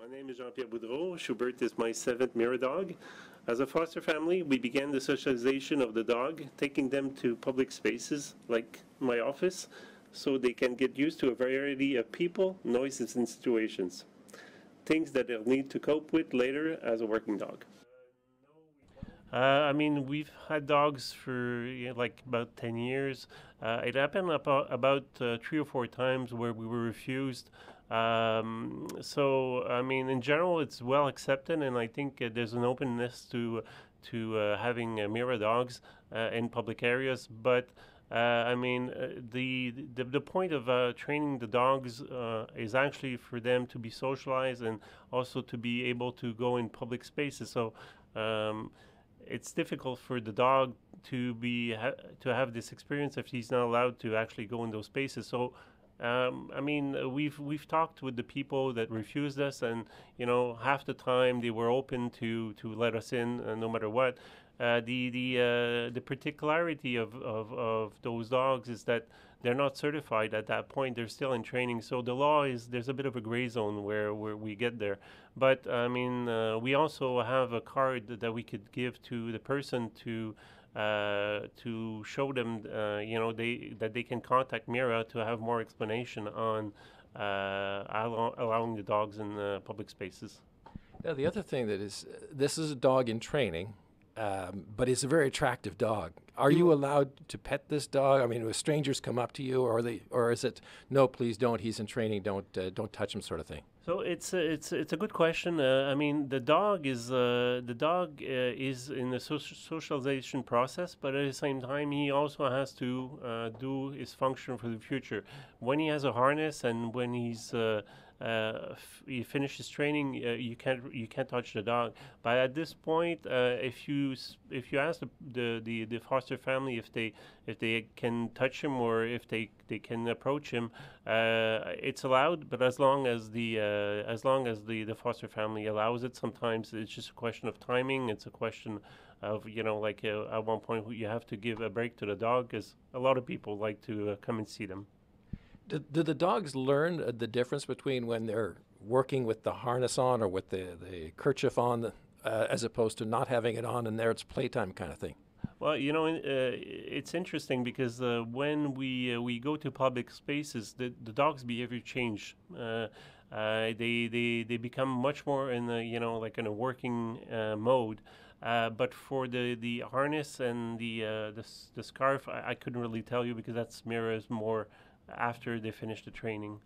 My name is Jean-Pierre Boudreault. Schubert is my 7th mirror dog. As a foster family, we began the socialization of the dog, taking them to public spaces like my office, so they can get used to a variety of people, noises, and situations. Things that they'll need to cope with later as a working dog. We've had dogs for like about 10 years. It happened about 3 or 4 times where we were refused. In general, it's well accepted, and I think there's an openness to having mirror dogs in public areas. But the point of training the dogs is actually for them to be socialized and also to be able to go in public spaces. So. It's difficult for the dog to to have this experience if he's not allowed to actually go in those spaces. So, we've talked with the people that refused us, and half the time they were open to let us in, no matter what. The particularity of those dogs is that they're not certified at that point. They're still in training. So the law is there's a bit of a gray zone where we get there. But we also have a card that we could give to the person to show them, that they can contact Mira to have more explanation on allowing the dogs in public spaces. Now, the other thing this is a dog in training. But it's a very attractive dog. Are you allowed to pet this dog? I mean, if strangers come up to you, or is it no, please don't? He's in training. Don't touch him, sort of thing. So it's a good question. The dog is in the socialization process, but at the same time, he also has to do his function for the future. When he has a harness and when he finishes training, you can't touch the dog. But at this point, if you ask the foster family if they can touch him or if they can approach him, it's allowed. But as long as the foster family allows it, sometimes it's just a question of timing. It's a question of at one point you have to give a break to the dog because a lot of people like to come and see them. Do the dogs learn the difference between when they're working with the harness on or with the kerchief on, as opposed to not having it on and there it's playtime kind of thing? Well, it's interesting because when we go to public spaces, the dog's behavior change. They become much more in in a working mode. But for the harness and the scarf, I couldn't really tell you because that's mirrors more after they finish the training.